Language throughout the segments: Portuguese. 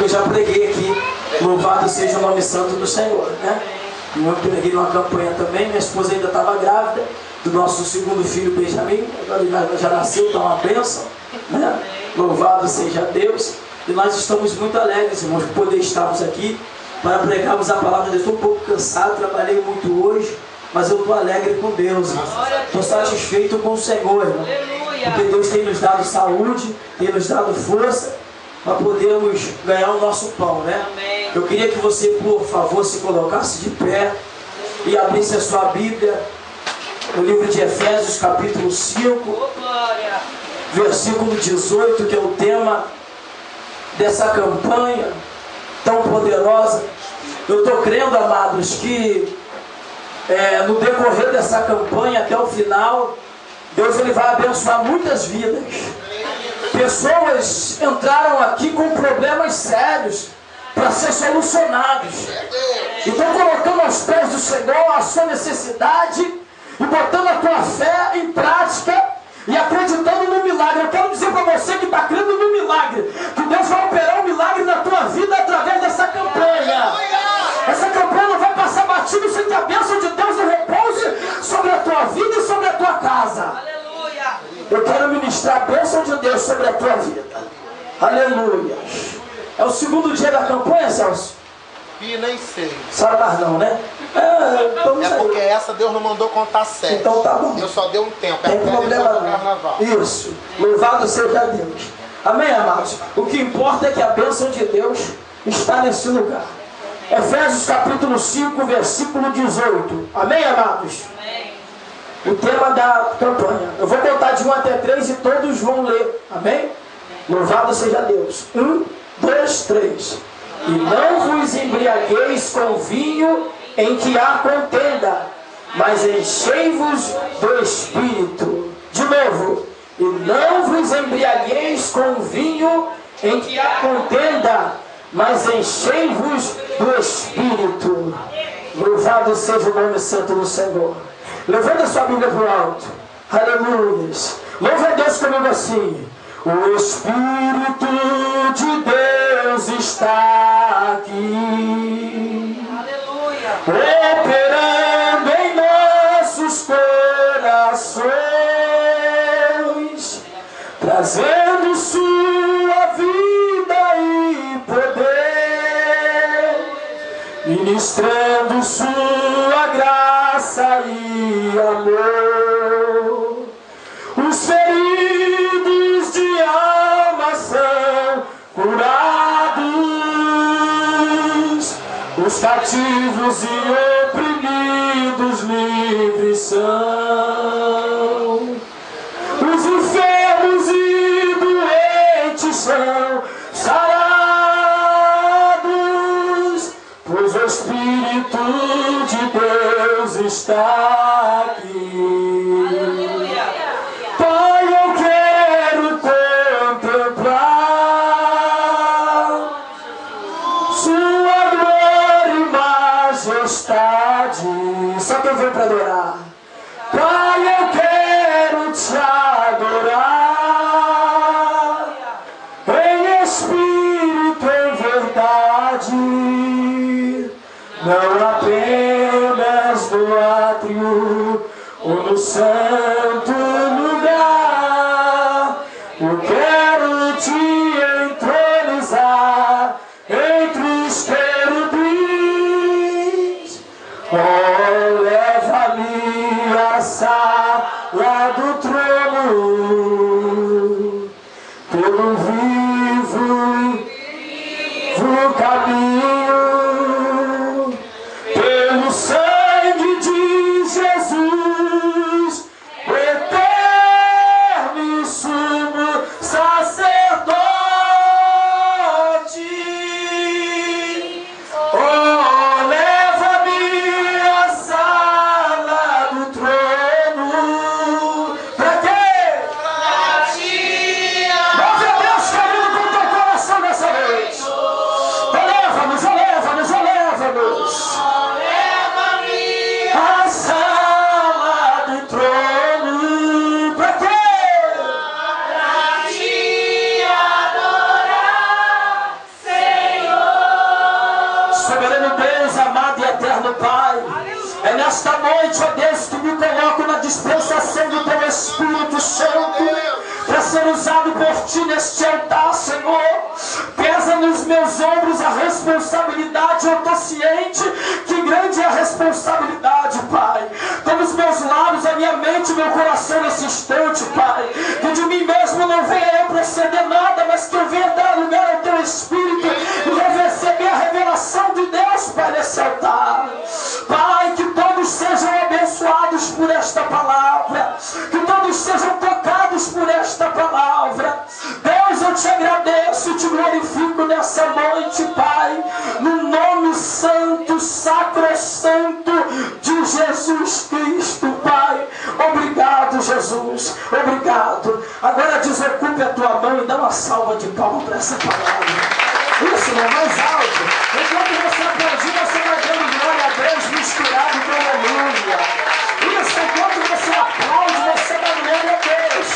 eu já preguei aqui, louvado seja o nome santo do Senhor, né? E eu preguei numa campanha também, minha esposa ainda estava grávida, do nosso segundo filho Benjamin, agora ele já nasceu, está uma bênção, né? Louvado seja Deus. E nós estamos muito alegres, irmãos, por poder estarmos aqui para pregarmos a palavra de Deus. Estou um pouco cansado, trabalhei muito hoje, mas eu estou alegre com Deus, estou satisfeito com o Senhor, irmão. Porque Deus tem nos dado saúde, tem nos dado força para podermos ganhar o nosso pão, né? Eu queria que você, por favor, se colocasse de pé e abrisse a sua Bíblia no livro de Efésios, capítulo 5, versículo 18, que é o tema dessa campanha tão poderosa. Eu estou crendo, amados, que no decorrer dessa campanha até o final, Deus ele vai abençoar muitas vidas. Pessoas entraram aqui com problemas sérios para ser solucionados. Então, colocando aos pés do Senhor a sua necessidade e botando a tua fé em prática e acreditando no milagre. Eu quero dizer para você que está crendo no milagre, que Deus vai operar um milagre na tua vida através dessa campanha. Essa campanha não vai passar batido sem que a bênção de Deus repouse sobre a tua vida e sobre a tua casa. Eu quero ministrar a bênção de Deus sobre a tua vida. Aleluia. É o segundo dia da campanha, Celso? E nem sei. Sabe mais não, né? É porque essa Deus não mandou contar 7. Então tá bom. Eu só dei um tempo. Tem problema não. Carnaval. Isso. Louvado seja Deus. Amém, amados? O que importa é que a bênção de Deus está nesse lugar. Efésios capítulo 5, versículo 18. Amém, amados? Amém. O tema da campanha. Eu vou contar de 1 até 3 e todos vão ler. Amém? Louvado seja Deus. 1, 2, 3. E não vos embriagueis com vinho em que há contenda, mas enchei-vos do Espírito. De novo. E não vos embriagueis com vinho em que há contenda, mas enchei-vos do Espírito. Louvado seja o nome santo do Senhor. Levanta a sua Bíblia para o alto. Aleluia. Louva a Deus comigo assim. O Espírito de Deus está aqui. Aleluia. Operando em nossos corações, trazendo sua vida e poder, ministrando sua graça e amor. Os feridos de alma são curados, os cativos e oprimidos livres são, os enfermos e doentes são sarados, pois o Espírito de Deus está aqui. Aleluia. Pai, eu quero contemplar sua glória e majestade. Só quem vem para adorar. Pai, eu quero te adorar em espírito e em verdade, não apenas no átrio ou no santo lugar. Eu quero te entronizar entre os querubins. Oh, leva-me obrigado, Pai. É nesta noite, ó Deus, que me coloco na dispensação do Teu Espírito Santo para ser usado por Ti neste altar, Senhor. Pesa nos meus ombros a responsabilidade. Eu estou ciente que grande é a responsabilidade, Pai. Toma os meus lábios, a minha mente, meu coração nesse instante, Pai. Que de mim mesmo não venha eu proceder nada, mas que eu venha dar lugar ao Teu Espírito e eu receber a revelação de Deus, Pai, nesse altar. Pai, que todos sejam abençoados por esta palavra, que todos sejam tocados por esta palavra. Deus, eu te agradeço e te glorifico nessa noite, Pai, no nome santo, sacrosanto de Jesus Cristo, Pai. Obrigado, Jesus, obrigado. Agora desocupe a tua mão e dá uma salva de palmas para essa palavra. Isso, não, mais alto. Enquanto você aplaudir, você vai dando glória a Deus misturado com aleluia. Isso, enquanto você aplaude, você dá glória a Deus.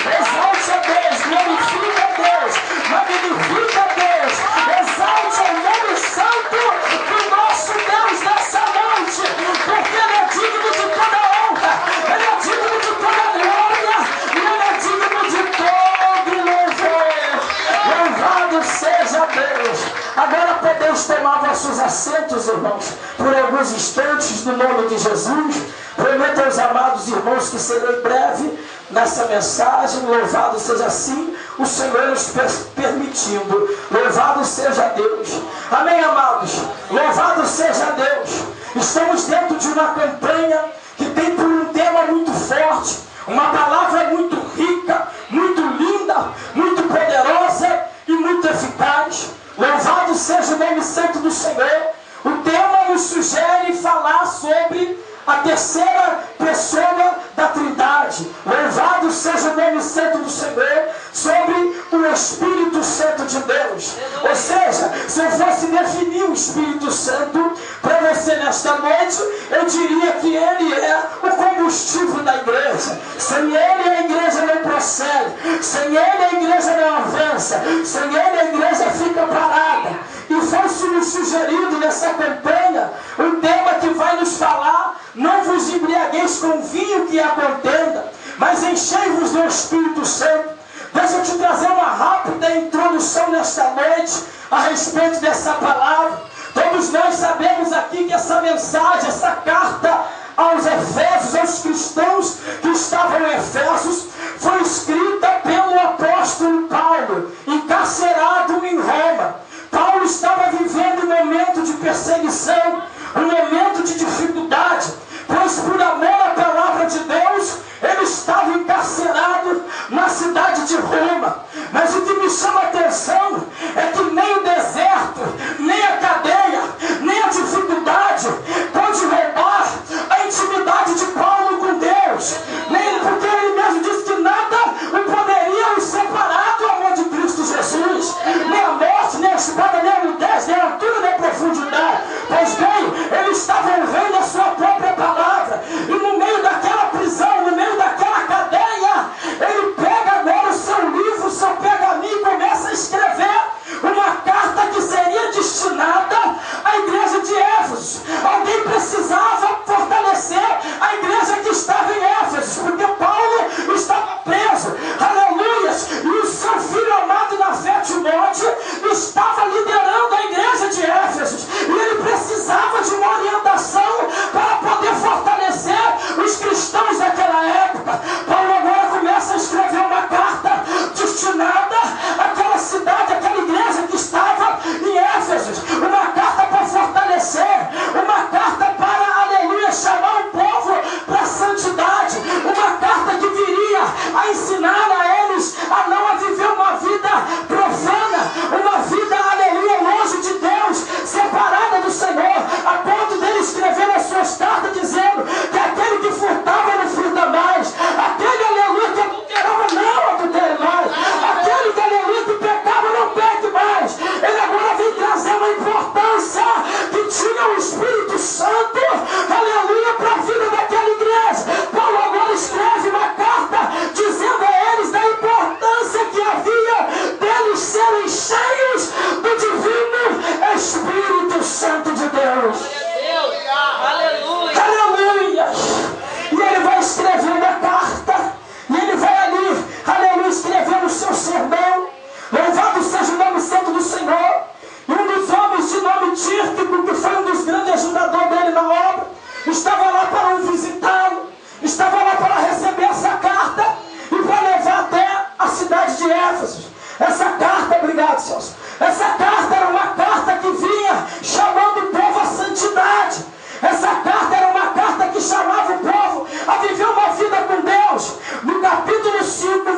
Exalte a Deus, glorifica a Deus, magnifica a Deus. Exalte o nome santo do nosso Deus nessa noite, porque Ele é digno de toda honra, Ele é digno de toda glória e Ele é digno de todo louvor. Louvado seja Deus. Agora podemos tomar vossos assentos, irmãos, por alguns instantes, no nome de Jesus. Prometo aos amados irmãos que serei breve nessa mensagem. Louvado seja assim o Senhor nos permitindo. Louvado seja Deus. Amém, amados? Louvado seja Deus. Estamos dentro de uma campanha que tem por um tema muito forte, uma palavra muito rica, muito linda, muito poderosa e muito eficaz. Louvado seja o nome santo do Senhor. O tema nos sugere falar sobre a terceira pessoa da Trindade. Louvado seja o nome santo do Senhor, sobre o Espírito Santo de Deus. Ou seja, se eu fosse definir o Espírito Santo para você nesta noite, eu diria que ele é o combustível da igreja. Sem ele a igreja não prossegue, sem ele a igreja não avança, sem ele a igreja fica parada. E foi-nos sugerido nessa campanha um tema que vai nos falar: não vos embriagueis com vinho que há contenda, mas enchei-vos do Espírito Santo. Deixa eu te trazer uma rápida introdução nesta noite a respeito dessa palavra. Todos nós sabemos aqui que essa mensagem, essa carta aos Efésios, aos cristãos que estavam em Efésios, foi escrita pelo apóstolo Paulo, encarcerado em Roma. Paulo estava vivendo um momento de perseguição, um momento de dificuldade, pois por amor à palavra de Deus, ele estava encarcerado na cidade de Roma. Mas o que me chama a atenção é que nem o deserto, nem a cadeia, nem a dificuldade pode roubar a intimidade de Paulo com Deus. Nem porque ele mesmo disse que nada o poderia o separar do amor de Cristo Jesus. Nem a morte, nem a espada, nem a nudez, nem a altura, nem a profundidade. Pois bem, ele estava ouvindo a sua própria palavra. E no meio daquela prisão, no meio daquela cadeia, ele pega agora o seu livro, o seu pergaminho e começa a escrever uma carta que seria destinada à igreja de Éfeso. Alguém precisava fortalecer a igreja que estava em Éfeso, porque Paulo estava preso, aleluias, e o seu filho amado na fé, Timóteo, estava liderando a igreja de Éfeso, e ele precisava de uma orientação para poder fortalecer os cristãos daquela época. Paulo agora começa a escrever uma carta destinada àquela cidade, àquela igreja que estava em Éfeso, uma carta para fortalecer, uma carta para, aleluia, chamar o povo para a santidade, uma carta que viria a ensinar a eles a viver uma vida profana, uma vida, aleluia, longe de Deus, separada do Senhor, a ponto dele escrever as suas cartas dizendo que aquele que furtava não furta mais, aquele, aleluia, que adulterava não adultere mais, aquele que, aleluia, que pecava não peque mais. Ele agora vem trazer uma importância que tinha o Espírito Santo, aleluia, para a vida daquela igreja. Paulo agora escreve uma carta dizendo a eles da importância que havia deles serem cheios do divino Espírito Santo de Deus. escrevendo a carta, e ele vai ali, aleluia, escrevendo o seu sermão. Louvado seja o nome santo do Senhor. E um dos homens de nome Tíquico, que foi um dos grandes ajudadores dele na obra, estava lá para o visitá-lo, estava lá para receber essa carta e para levar até a cidade de Éfeso. Essa carta, obrigado, Celso, essa carta era uma carta que vinha chamando o povo à santidade. Essa carta era uma carta que chamava o povo a viver uma vida com Deus. No capítulo 5,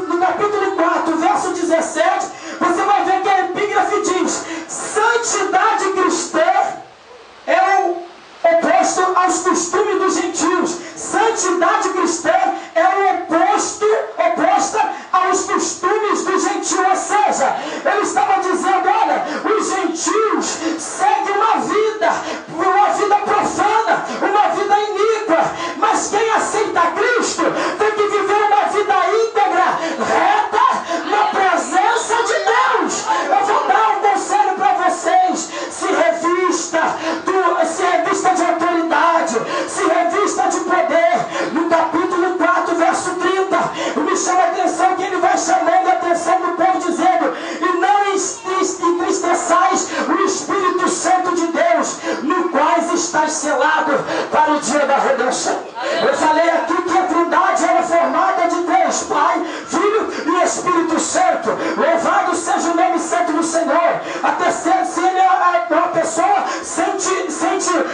no capítulo 4, verso 17, você vai ver que a epígrafe diz: santidade cristã é o oposto aos costumes dos gentios. Santidade cristã é o oposta aos costumes dos gentios. Ou seja, ele estava dizendo: olha, os gentios seguem uma vida profana, uma vida iníqua, mas quem aceita Cristo tem que viver uma vida íntegra, reta, na presença de Deus. Eu vou dar um conselho para vocês: se revista de autoridade, se revista de poder. No capítulo 4, verso 30, me chama a atenção que ele vai chamando a atenção do povo, dizendo: e não entristeçais o Espírito Santo de Deus, no quais estás selado para o dia da redenção. Eu falei aqui que a Trindade era formada de três: Pai, Filho e Espírito Santo. Louvado seja o nome santo do Senhor. A terceira, se ele uma pessoa sente,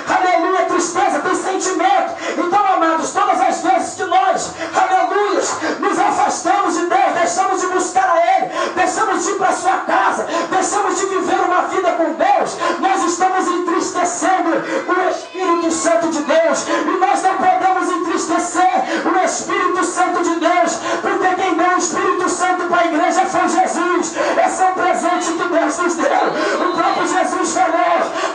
aleluia, tristeza, tem sentimento. Então, amados, todas as vezes que nós, aleluia, nos afastamos de Deus, deixamos de buscar a Ele, deixamos de ir para a sua casa, deixamos de viver uma vida com Deus, nós estamos entristecendo o Espírito Santo de Deus. E nós não podemos entristecer o Espírito Santo de Deus, porque quem deu o Espírito Santo para a igreja foi Jesus. Esse é o presente que Deus nos deu. O próprio Jesus falou,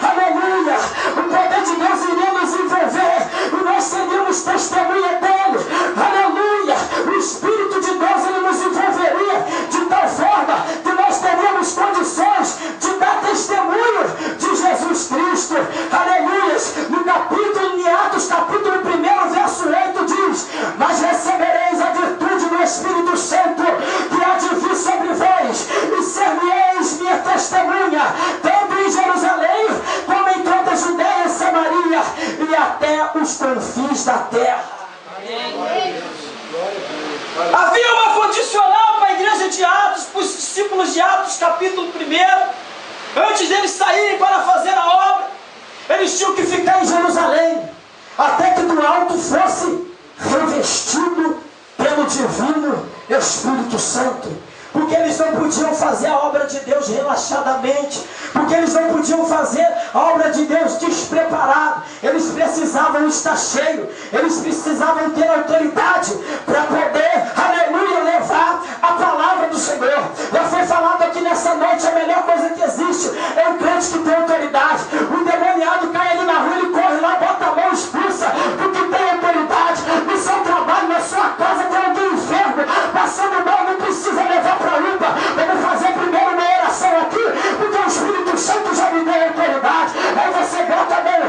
aleluia, o poder de Deus iria nos envolver e nós seríamos testemunha dele, aleluia. O Espírito de Deus, ele nos envolveria de tal forma que nós teríamos condições de dar testemunho de Jesus Cristo, aleluia. No capítulo, em Atos, capítulo 1, verso 8 diz: mas recebereis a virtude do Espírito Santo, que há de vir sobre vós, e ser-me-eis minha testemunha, tanto em Jerusalém, como em toda a Judeia e Samaria, e até os confins da terra. Havia uma condicional para a igreja de Atos, para os discípulos de Atos, capítulo 1. Antes deles saírem para fazer a obra, eles tinham que ficar em Jerusalém, até que do alto fosse revestido pelo divino Espírito Santo. Porque eles não podiam fazer a obra de Deus relaxadamente, porque eles não podiam fazer a obra de Deus despreparado. Eles precisavam estar cheios, eles precisavam ter autoridade para poder, aleluia, levar a palavra do Senhor. Já foi falado aqui nessa noite: a melhor coisa que existe é o crente que tem autoridade. O endemoniado cai ali na rua, ele corre lá, bota a mão, expulsa, porque tem autoridade. No seu trabalho, na sua casa, tem alguém enfermo, passando mal, não precisa levar para a UPA. Vamos fazer primeiro uma oração aqui, porque o Espírito Santo já me deu autoridade. Aí você bota a mão,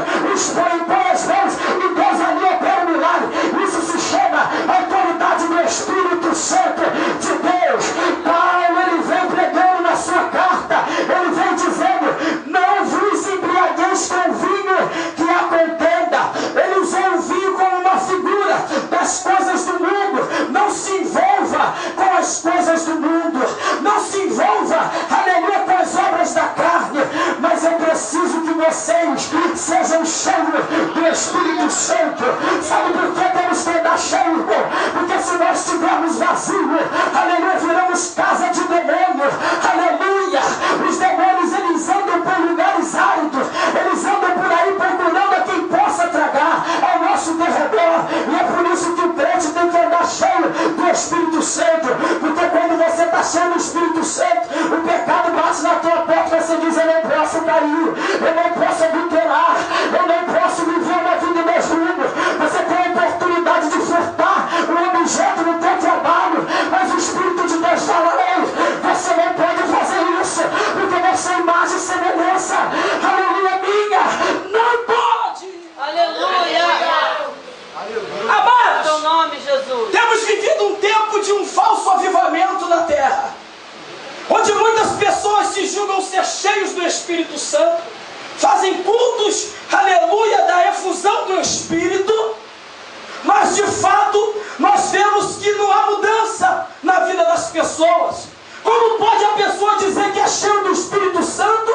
põe as mãos, e Deus ali opera o milagre. Isso se chama autoridade do Espírito Santo de Deus. Paulo, ele vem pregando na sua carta, ele vem dizendo: não vos embriagueis com vinho, que há contenda. Ele usou o vinho como uma figura das coisas do mundo. Não se envolva com as coisas do mundo, não se envolva, aleluia, com as obras da carne, mas eu preciso que vocês sejam cheios do Espírito Santo. Sabe por que temos que andar cheio, irmão? Porque se nós estivermos vazios, aleluia, viramos casa de demônio, aleluia. Os demônios, eles andam por lugares áridos, eles andam por aí procurando a quem possa tragar ao nosso derredor, e é por isso que o crente tem que andar cheio do Espírito Santo, porque quando você está cheio do Espírito Santo, o pecado bate na tua porta e você diz: eu não posso cair, eu não posso adulterar, eu não posso viver uma vida desnuda. Você tem a oportunidade de furtar um objeto no teu trabalho, mas o Espírito de Deus fala: ei, você não pode fazer isso, porque você é imagem e semelhança, aleluia, minha, não pode. Aleluia. Amados, vivido um tempo de um falso avivamento na terra, onde muitas pessoas se julgam ser cheios do Espírito Santo, fazem cultos, aleluia, da efusão do Espírito, mas de fato nós vemos que não há mudança na vida das pessoas. Como pode a pessoa dizer que é cheio do Espírito Santo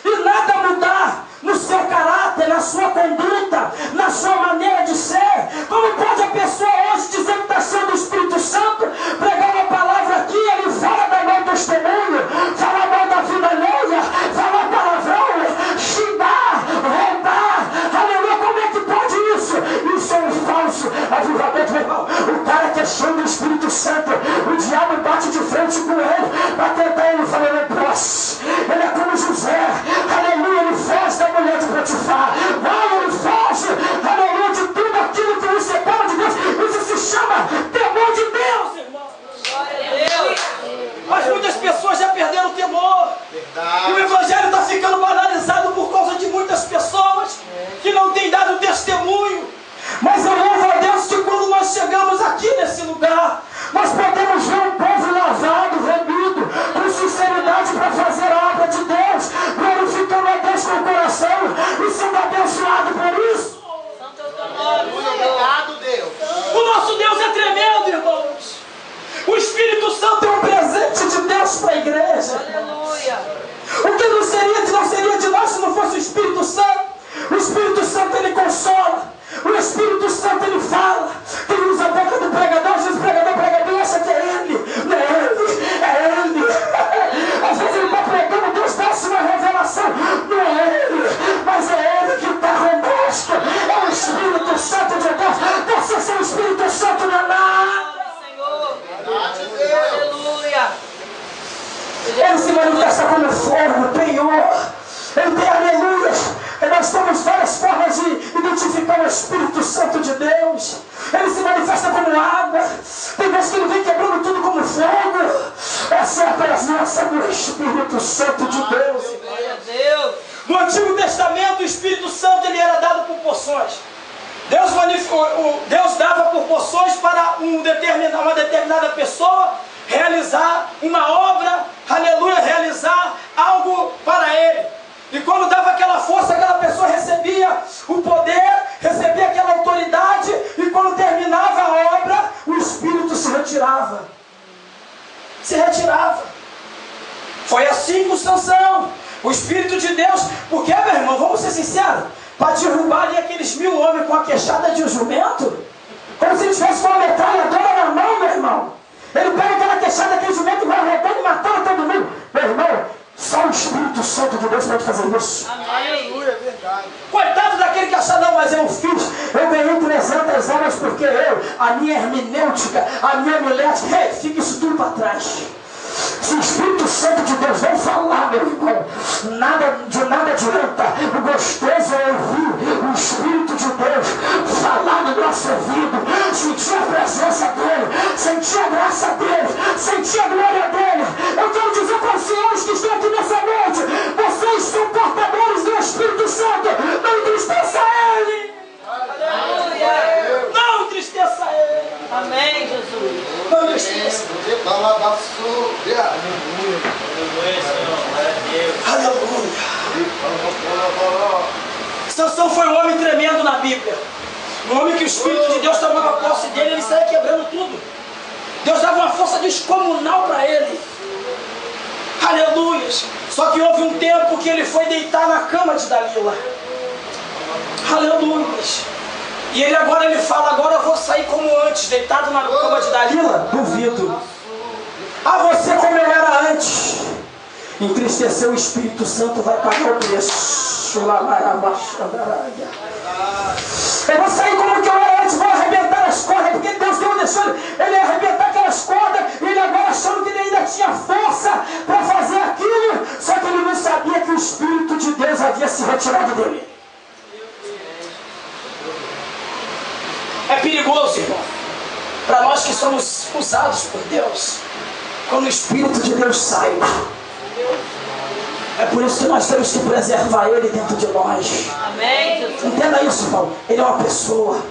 e nada mudar no seu caráter, na sua conduta, na sua maneira de ser? Como pode a pessoa hoje dizer que está cheio do Espírito Santo, pregar uma palavra aqui, ele fala da mau testemunho, fala mal da vida alheia, fala palavrão, xingar, roubar, aleluia? Como é que pode isso? Isso é um falso avivamento, meu irmão. O cara que é cheio do Espírito Santo, o diabo bate de frente com ele para tentar ele falar, ele é grosso, ele é como José, aleluia, ele foge da mulher de Potifar, ele foge, aleluia, de tudo aquilo que nos separa de Deus. Isso se chama temor de Deus, irmão. Mas muitas pessoas já perderam o temor. E o evangelho está ficando banalizado por causa de muitas pessoas que não têm dado testemunho. Mas eu louvo a Deus que quando nós chegamos aqui nesse lugar, nós podemos ver um povo lavado, remido, com sinceridade para fazer a obra de Deus, glorificando a Deus com o coração e sendo abençoado por isso. Obrigado, Deus. O nosso Deus é tremendo, irmãos. O Espírito Santo é um presente de Deus para a igreja. Aleluia. O que não seria de nós se não fosse o Espírito Santo? O Espírito Santo, ele consola. O Espírito Santo, ele fala. Quem usa a boca do pregador, às vezes o pregador prega bem, acha que é ele. Não é ele, é ele. Às vezes ele está pregando, Deus dá-se uma revelação. Não é ele, mas é ele que está conosco. É o Espírito Santo de Deus. Você ser o Espírito Santo não é nada. Senhor. Deus. Aleluia. Ele se manifesta como fogo, penhor. Ele tem aleluia. Nós temos várias formas de identificar o Espírito Santo de Deus. Ele se manifesta como água. Tem vezes que ele vem quebrando tudo como fogo. Essa é a presença do Espírito Santo de Deus. Glória a Deus. No Antigo Testamento, o Espírito Santo ele era dado por porções. Deus dava por porções para uma determinada pessoa realizar uma obra, aleluia, realizar algo para ele. E quando dava aquela força, aquela pessoa recebia o poder, recebia aquela autoridade, e quando terminava a obra, o Espírito se retirava. Se retirava. Foi assim com Sansão. O Espírito de Deus, porque, meu irmão, vamos ser sinceros, para derrubar ali aqueles 1000 homens com a queixada de um jumento, como se ele tivesse uma metralhadora na mão, meu irmão. Ele pega aquela queixada daquele jumento e vai rodando e matando todo mundo. Meu irmão, só o Espírito Santo de Deus pode fazer isso. Aleluia, é verdade. Coitado daquele que acha, não, mas eu fiz, eu ganhei 300 horas porque a minha hermenêutica, a minha homilética, fica isso tudo para trás. Se o Espírito Santo de Deus não falar, meu irmão, de nada adianta. O gostoso é ouvir o Espírito de Deus falar no nosso ouvido, sentir a presença dele, sentir a graça dele, sentir a glória dele. Eu quero dizer para os senhores que estão aqui nessa noite, vocês são portadores do Espírito Santo. Não entristeça ele. Aleluia. Não entristeça ele. Amém, Jesus. Não entristeça. Aleluia. Sansão foi um homem tremendo na Bíblia. Um homem que o Espírito de Deus tomava posse dele, ele saía quebrando tudo. Deus dava uma força descomunal para ele. Aleluia. Só que houve um tempo que ele foi deitar na cama de Dalila. Aleluia. E ele fala, agora eu vou sair como antes, deitado na cama de Dalila? Duvido. Você como eu era antes. Entristeceu o Espírito Santo, vai pagar o preço. Eu vou sair como que eu era antes, vou arrebentar as cordas, porque Deus deu deixando ele arrebentar aquelas cordas, e ele agora achando que ele ainda tinha força para fazer aquilo, só que ele não sabia que o Espírito de Deus havia se retirado dele. É perigoso, irmão, para nós que somos usados por Deus, quando o Espírito de Deus sai. É por isso que nós temos que preservar ele dentro de nós. Amém. Entenda isso, irmão. Ele é uma pessoa,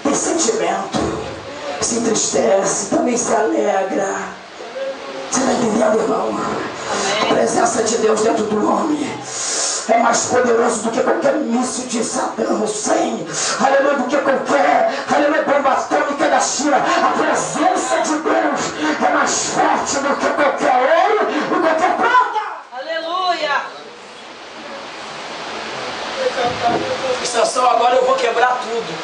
tem sentimento, se entristece, também se alegra. Você está entendendo, irmão? A presença de Deus dentro do homem é mais poderoso do que qualquer míssil de Saddam Hussein, aleluia, do que qualquer, aleluia, bomba atômica da China. A presença de Deus é mais forte do que qualquer ouro e qualquer prata. Aleluia. Extensão, agora eu vou quebrar tudo.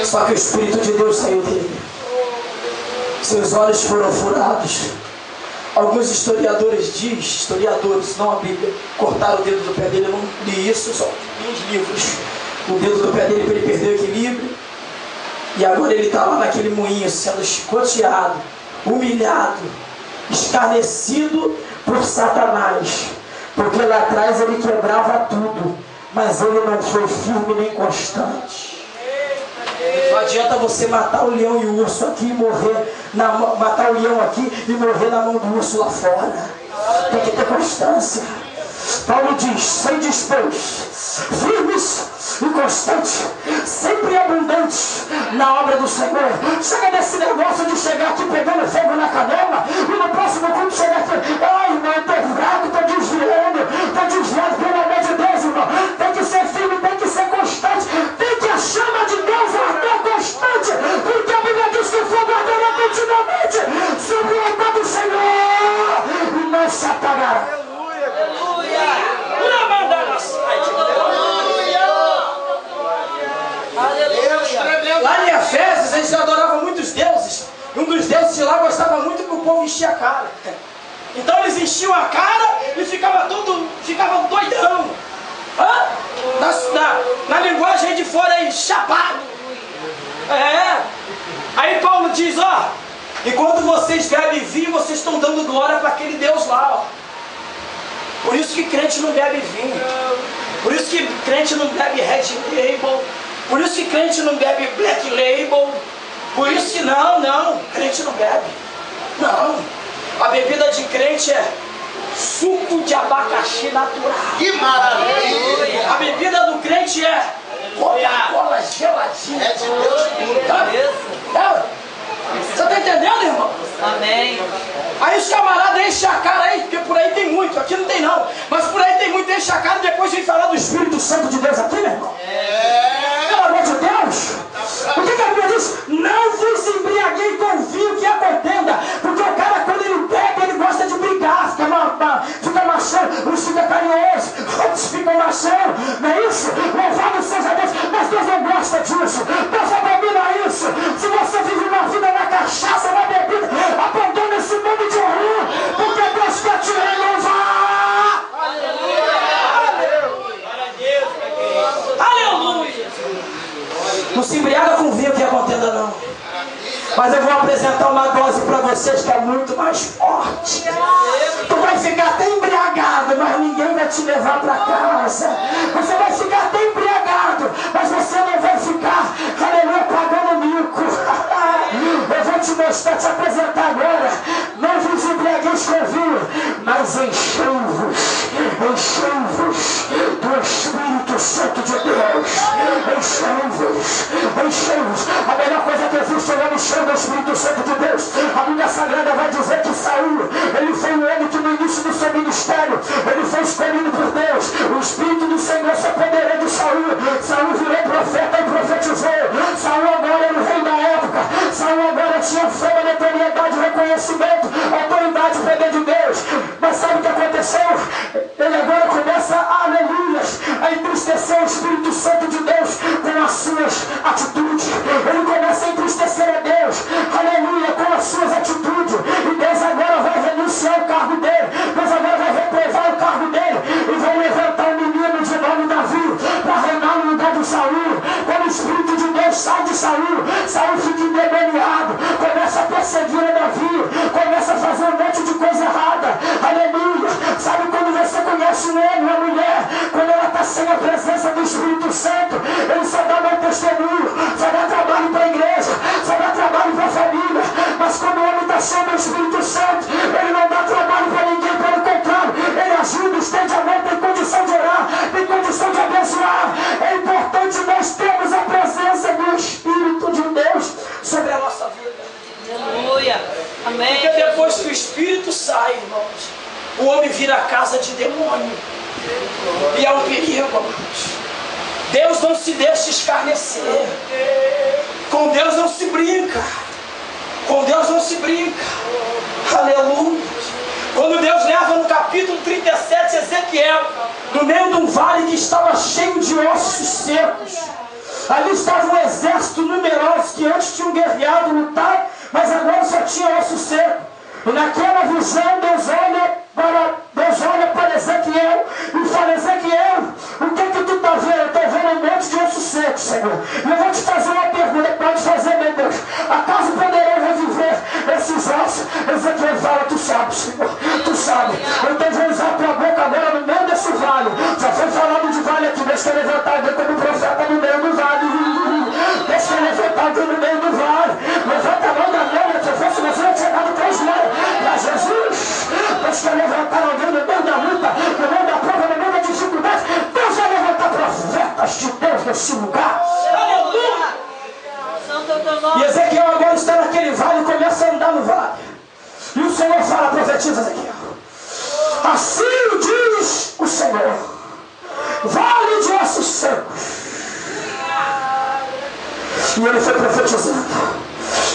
Só que o Espírito de Deus saiu dele. Seus olhos foram furados. Alguns historiadores não a Bíblia, cortaram o dedo do pé dele. Eu não li isso, só li uns livros. O dedo do pé dele, ele perdeu o equilíbrio. E agora ele está lá naquele moinho, sendo chicoteado, humilhado, escarnecido por Satanás. Porque lá atrás ele quebrava tudo, mas ele não foi firme nem constante. Não adianta você matar o leão e o urso aqui e morrer, matar o leão aqui e morrer na mão do urso lá fora. Tem que ter constância. Paulo diz, sem despejo, firmes e constantes, sempre abundantes na obra do Senhor. Chega desse negócio de chegar aqui pegando fogo na canela e no próximo culto chegar aqui, ai irmão, eu estou fraco, estou desviado, pelo amor de Deus, irmão. Tem que ser firme, tem que ser constante, tem que a chama de Deus arder constante, porque a Bíblia diz que o fogo arderá continuamente sobre o altar do Senhor e não se apagará. Lá em Efésios eles adoravam muitos deuses. Um dos deuses de lá gostava muito que o povo enchia a cara. Então eles enchiam a cara e ficavam doidão. Na linguagem de fora aí, chapado. Aí Paulo diz, ó, e quando vocês bebem vinho, vocês estão dando glória para aquele Deus lá, ó. Por isso que crente não bebe vinho. Por isso que crente não bebe Red Label. Por isso que crente não bebe Black Label. Por isso que não, crente não bebe. Não. A bebida de crente é suco de abacaxi natural. Que maravilha! A bebida do crente é Coca-Cola geladinha. É de Deus puro. Você está entendendo, irmão? Amém. Aí os camaradas enchem a cara aí, porque por aí tem muito, aqui não tem não. Mas por aí tem muito, enchem a cara e depois vem falar do Espírito Santo de Deus aqui, meu irmão. Pelo amor de Deus. Por que a Bíblia diz? Não vos embriaguei com vinho que é contenda. Porque o cara, quando ele bebe, ele gosta de brigar, fica machando, uns ficam carinhosos, outros ficam machando, não é isso? Louvado seja Deus, mas Deus não gosta disso. Deus abomina isso. Se você vive uma vida na cachaça, na bebida, abandona esse mundo de ruim, porque Deus quer te renovar. Aleluia. Não se embriaga com vinho que é contenda, não. Mas eu vou apresentar uma dose para vocês que é muito mais forte. Tu vai ficar até embriagado, mas ninguém vai te levar para casa. Você vai ficar até embriagado, mas você não vai ficar, aleluia, pagando mico. Eu vou te mostrar, te apresentar agora. Não vos embriagueis com vinho, mas enchei-vos do Espírito Santo de Deus. Enchei-vos. A melhor coisa que existe é o homem cheio do Espírito Santo de Deus. A Bíblia Sagrada vai dizer que Saul, ele foi um homem que no início do seu ministério, ele foi escolhido por Deus. O Espírito do Senhor se apoderou de Saul. Saul virou profeta e profetizou. Saul agora era o rei da época. Saul agora tinha fama, notoriedade, reconhecimento, autoridade, poder de Deus. Mas sabe o que aconteceu? Ele agora começa, aleluia, a entristecer o Espírito Santo de Deus com as suas atitudes. Ele começa a entristecer a Deus, aleluia, com as suas atitudes. E Deus agora vai renunciar o cargo dele. Deus agora vai reprovar o cargo dele. E vai levantar um menino de nome Davi para reinar no lugar de Saul. Quando o Espírito de Deus sai de Saul, Saul fica endemoniado, começa a perseguir a Davi, começa a fazer um monte de coisa errada. Aleluia. Sabe quando você conhece um homem, uma mulher, quando ela está sem a presença do Espírito Santo, ele só dá mau testemunho, só dá trabalho para a igreja, só dá trabalho para a família. Mas quando o homem está cheio do Espírito Santo, ele não dá trabalho para ninguém, pelo contrário, ele ajuda, estende a mão, tem condição de orar, tem condição de abençoar. É importante nós termos a presença do Espírito de Deus sobre a nossa vida. vira casa de demônio. E é um perigo, amados. Deus não se deixa escarnecer. Com Deus não se brinca. Com Deus não se brinca. Aleluia. Quando Deus leva no capítulo 37 Ezequiel, no meio de um vale que estava cheio de ossos secos, ali estava um exército numeroso que antes tinham guerreado, lutado, mas agora só tinha osso seco. E naquela visão Deus olha para Ezequiel e fala: Ezequiel, o que é que tu está vendo? Eu estou vendo um monte de osso seco, Senhor. E eu vou te fazer uma pergunta. Pode fazer, meu Deus. Acaso poderei reviver esses ossos? Ezequiel fala: tu sabe, Senhor, tu sabe. Então vou usar a tua boca agora no meio desse vale. Já foi falado de vale aqui. Deixa eu levantar alguém como profeta no meio do vale. Deixa eu levantar alguém no meio do vale. Levanta a mão da glória, que eu fosse você vai chegar no teu joelho para Jesus. Deixa eu levantar alguém no meio da luta, no meio da prova, no meio da dificuldade. Deus vai levantar profetas de Deus nesse lugar. Aleluia! E Ezequiel agora está naquele vale e começa a andar no vale. E o Senhor fala: profetiza, Ezequiel. Assim diz o Senhor: vale de ossos secos. E ele foi profetizando.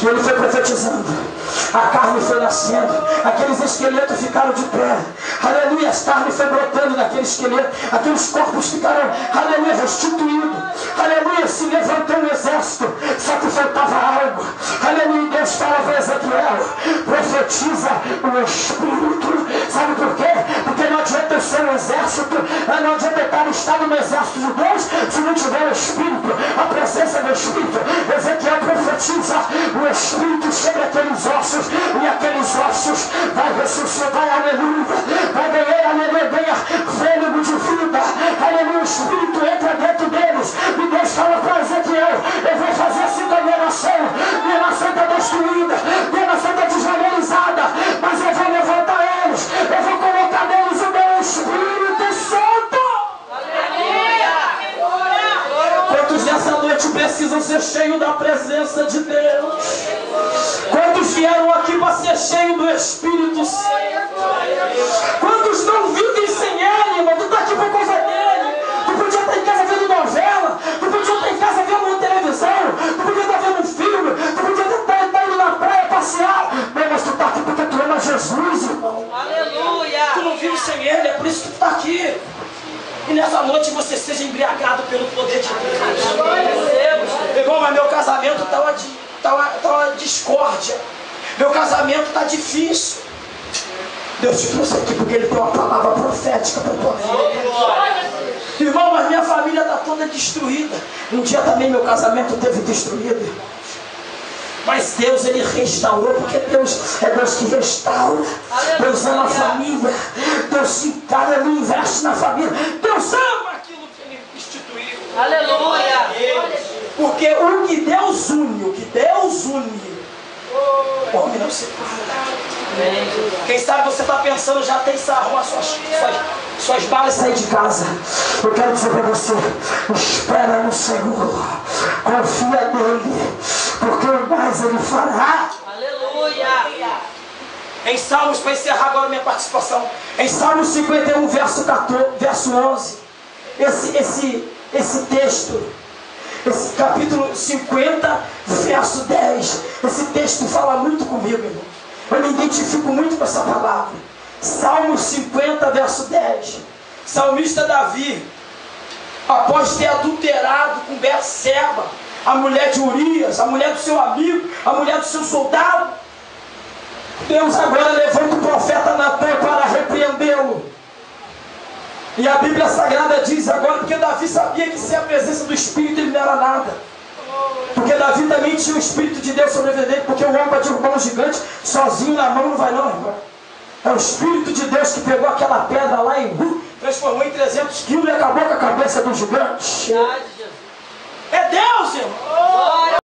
E ele foi profetizando. A carne foi nascendo. Aqueles esqueletos ficaram de pé. Aleluia. As carnes foi brotando naquele esqueleto. Aqueles corpos ficaram, aleluia, restituídos. Aleluia. Se levantou um exército. Só que faltava algo. Aleluia. Deus fala para Ezequiel: profetiza o Espírito. Sabe por quê? Porque não adianta eu ser um exército. Não adianta eu estar no exército de Deus se não tiver o Espírito, a presença do Espírito. Ezequiel profetiza o Espírito sobre aqueles ossos, e aqueles ossos vai ressuscitar, aleluia, vai ganhar, aleluia, ganha fôlego de vida, aleluia, o Espírito entra dentro deles, e Deus fala para Ezequiel: eu vou fazer assim com a minha nação está destruída, minha nação está desvalorizada, mas eu vou levantar eles, eu vou colocar neles o meu Espírito Santo. Quantos nessa noite precisam ser cheios da presença de Deus? Quantos vieram aqui para ser cheios do Espírito Santo? Quantos não vivem sem Ele, irmão? Tu está aqui por causa dele. Tu podia estar em casa vendo novela, tu podia estar em casa vendo uma televisão, tu podia estar vendo um filme, tu podia estar indo na praia passear, mas tu está aqui porque tu ama Jesus, irmão. Aleluia! Tu não vive sem Ele, é por isso que tu está aqui. E nessa noite você seja embriagado pelo poder de Deus. Irmão, mas meu casamento estava discórdia. Meu casamento está difícil. Deus te trouxe aqui porque Ele tem uma palavra profética para a tua vida. Irmão, mas minha família está toda destruída. Um dia também meu casamento teve destruído. Mas Deus, Ele restaurou, porque Deus é Deus que restaura. Deus ama a família. Deus se encarna, Ele investe na família. Deus ama aquilo que Ele instituiu. Aleluia! Porque o que Deus une, o homem não se para. Quem sabe você está pensando, já tem que arrumar suas balas e sair de casa. Eu quero dizer para você: espera no Senhor, confia nele, porque o mais Ele fará. Aleluia! Em Salmos, para encerrar agora minha participação, em Salmos 51, verso 11, esse texto, esse capítulo 50, verso 10, esse texto fala muito comigo, irmão. Eu me identifico muito com essa palavra. Salmos 50, verso 10. Salmista Davi, após ter adulterado com Betseba, a mulher de Urias, a mulher do seu amigo, a mulher do seu soldado, Deus agora levanta o profeta Natan para repreendê-lo. E a Bíblia Sagrada diz agora, porque Davi sabia que sem a presença do Espírito ele não era nada. Porque Davi também tinha o Espírito de Deus sobrevivendo, porque o homem para derrubar um gigante sozinho na mão não vai não, irmão. É o Espírito de Deus que pegou aquela pedra lá e transformou em 300 quilos e acabou com a cabeça do gigante. É Deus, irmão.